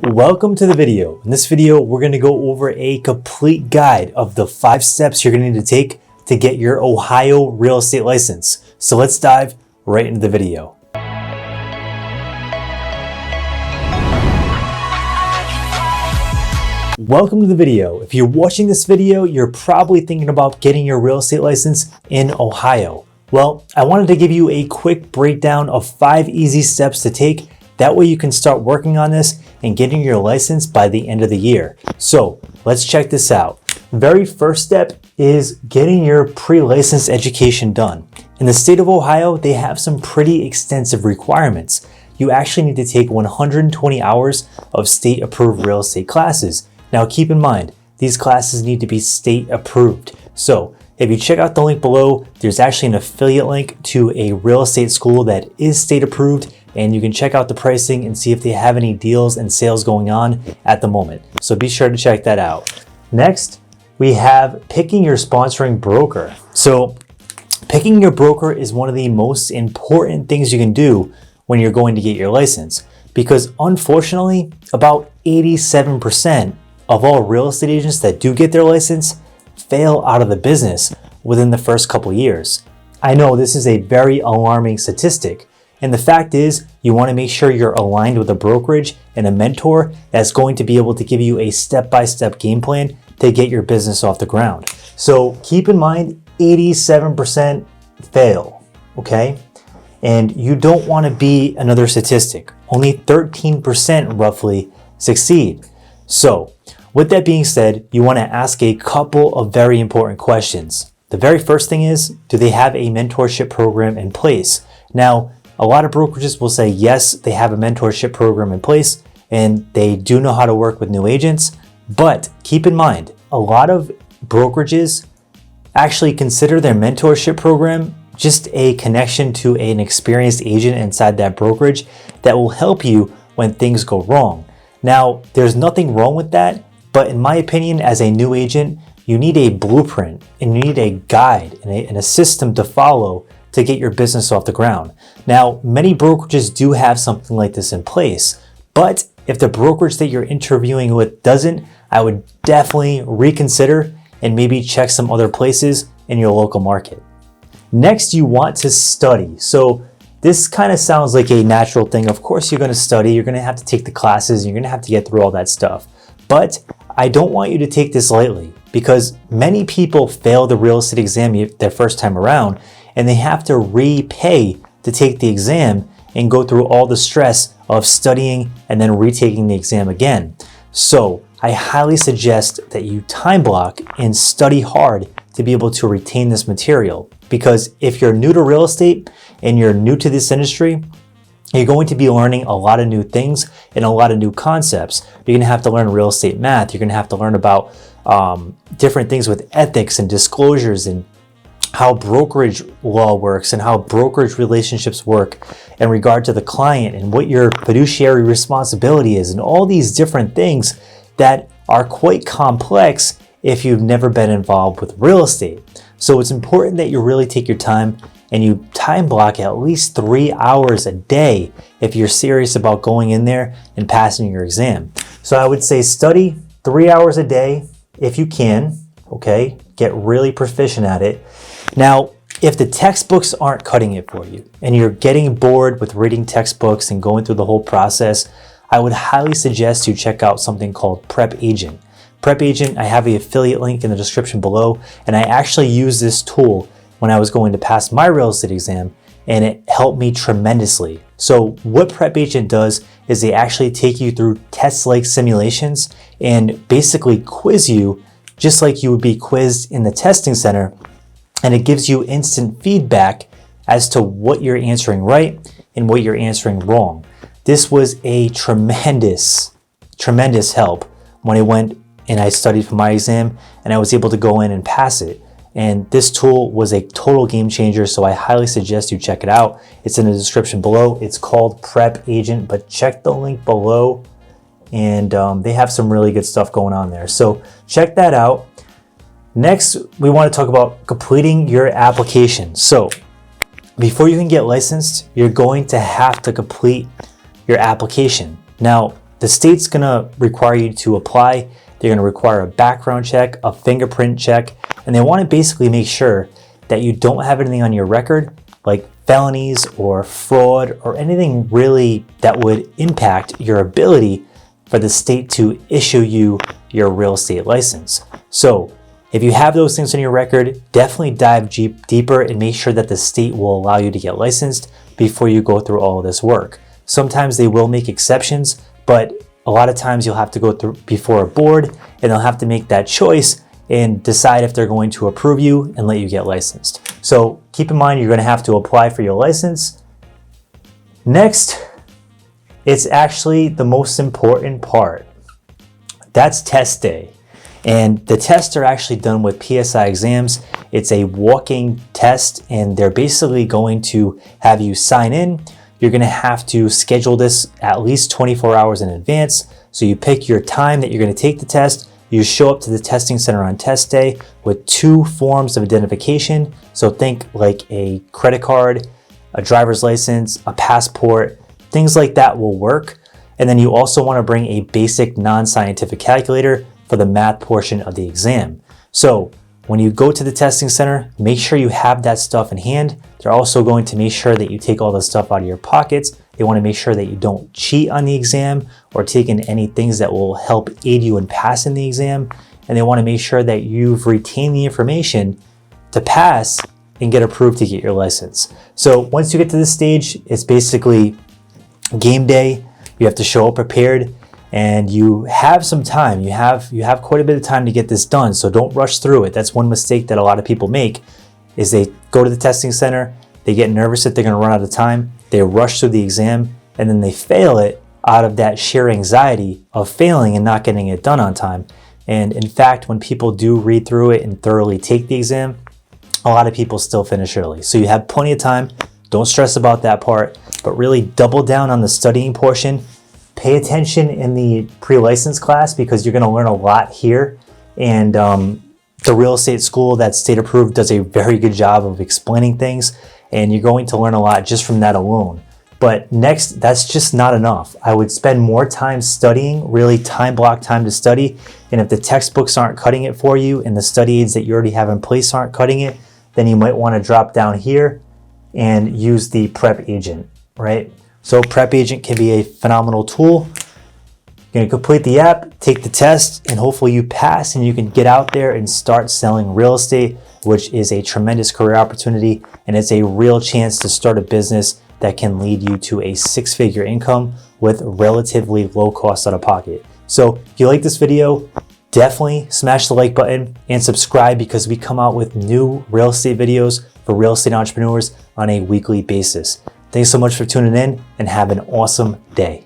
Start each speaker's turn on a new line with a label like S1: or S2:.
S1: Welcome to the video. In this video, we're going to go over a complete guide of the 5 steps you're going to need to take to get your Ohio real estate license. So let's dive right into the video. Welcome to the video. If you're watching this video, you're probably thinking about getting your real estate license in Ohio. Well, I wanted to give you a quick breakdown of 5 easy steps to take. That way you can start working on this and getting your license by the end of the year. So let's check this out. Very first step is getting your pre-license education done. In the state of Ohio, they have some pretty extensive requirements. You actually need to take 120 hours of state approved real estate classes. Now keep in mind, these classes need to be state approved. So if you check out the link below, there's actually an affiliate link to a real estate school that is state approved, and you can check out the pricing and see if they have any deals and sales going on at the moment. So be sure to check that out. Next, we have picking your sponsoring broker. So picking your broker is one of the most important things you can do when you're going to get your license, because unfortunately, about 87% of all real estate agents that do get their license fail out of the business within the first couple years. I know this is a very alarming statistic. And the fact is, you want to make sure you're aligned with a brokerage and a mentor that's going to be able to give you a step-by-step game plan to get your business off the ground. So keep in mind, 87% fail, okay? And you don't want to be another statistic. Only 13% roughly succeed. So with that being said, you want to ask a couple of very important questions. The very first thing is, do they have a mentorship program in place? Now, a lot of brokerages will say, yes, they have a mentorship program in place and they do know how to work with new agents. But keep in mind, a lot of brokerages actually consider their mentorship program just a connection to an experienced agent inside that brokerage that will help you when things go wrong. Now, there's nothing wrong with that, but in my opinion, as a new agent, you need a blueprint and you need a guide and a system to follow to get your business off the ground. Now, many brokerages do have something like this in place, but if the brokerage that you're interviewing with doesn't, I would definitely reconsider and maybe check some other places in your local market. Next, you want to study. So this kind of sounds like a natural thing. Of course, you're going to study, you're going to have to take the classes, you're going to have to get through all that stuff. But I don't want you to take this lightly, because many people fail the real estate exam their first time around, and they have to repay to take the exam and go through all the stress of studying and then retaking the exam again. So I highly suggest that you time block and study hard to be able to retain this material. Because if you're new to real estate and you're new to this industry, you're going to be learning a lot of new things and a lot of new concepts. You're going to have to learn real estate math. You're going to have to learn about different things with ethics and disclosures and how brokerage law works and how brokerage relationships work in regard to the client and what your fiduciary responsibility is, and all these different things that are quite complex if you've never been involved with real estate. So it's important that you really take your time and you time block at least 3 hours a day if you're serious about going in there and passing your exam. So I would say study 3 hours a day if you can, okay? Get really proficient at it. Now, if the textbooks aren't cutting it for you and you're getting bored with reading textbooks and going through the whole process, I would highly suggest you check out something called Prep Agent. Prep Agent, I have the affiliate link in the description below, and I actually used this tool when I was going to pass my real estate exam, and it helped me tremendously. So what Prep Agent does is they actually take you through test-like simulations and basically quiz you just like you would be quizzed in the testing center, and it gives you instant feedback as to what you're answering right and what you're answering wrong. This was a tremendous help when I went and I studied for my exam and I was able to go in and pass it. And this tool was a total game changer, so I highly suggest you check it out. It's in the description below. It's called Prep Agent, but check the link below, and they have some really good stuff going on there. So check that out. Next, we want to talk about completing your application. So before you can get licensed, you're going to have to complete your application. Now, the state's gonna require you to apply. They're gonna require a background check, a fingerprint check, and they wanna basically make sure that you don't have anything on your record, like felonies or fraud or anything really that would impact your ability for the state to issue you your real estate license. So if you have those things on your record, definitely dive deeper and make sure that the state will allow you to get licensed before you go through all of this work. Sometimes they will make exceptions, but a lot of times you'll have to go through before a board and they'll have to make that choice and decide if they're going to approve you and let you get licensed. So keep in mind, you're gonna have to apply for your license. Next, it's actually the most important part. That's test day. And the tests are actually done with PSI exams. It's a walking test and they're basically going to have you sign in. You're gonna have to schedule this at least 24 hours in advance. So you pick your time that you're gonna take the test. You show up to the testing center on test day with 2 forms of identification. So think like a credit card, a driver's license, a passport, things like that will work. And then you also wanna bring a basic non-scientific calculator for the math portion of the exam. So when you go to the testing center, make sure you have that stuff in hand. They're also going to make sure that you take all the stuff out of your pockets. They want to make sure that you don't cheat on the exam or take in any things that will help aid you in passing the exam. And they want to make sure that you've retained the information to pass and get approved to get your license. So once you get to this stage, it's basically game day. You have to show up prepared and you have some time. You have quite a bit of time to get this done. So don't rush through it. That's one mistake that a lot of people make is they go to the testing center, they get nervous that they're going to run out of time, they rush through the exam, and then they fail it out of that sheer anxiety of failing and not getting it done on time. And in fact, when people do read through it and thoroughly take the exam, a lot of people still finish early. So you have plenty of time. Don't stress about that part, but really double down on the studying portion. Pay attention in the pre-license class because you're going to learn a lot here. And the real estate school that's state approved does a very good job of explaining things, and you're going to learn a lot just from that alone. But next, that's just not enough. I would spend more time studying, really time block time to study. And if the textbooks aren't cutting it for you and the study aids that you already have in place aren't cutting it, then you might want to drop down here and use the Prep Agent, right? So Prep Agent can be a phenomenal tool. You're gonna complete the app, take the test, and hopefully you pass and you can get out there and start selling real estate, which is a tremendous career opportunity. And it's a real chance to start a business that can lead you to a 6-figure income with relatively low cost out of pocket. So if you like this video, definitely smash the like button and subscribe because we come out with new real estate videos for real estate entrepreneurs on a weekly basis. Thanks so much for tuning in and have an awesome day.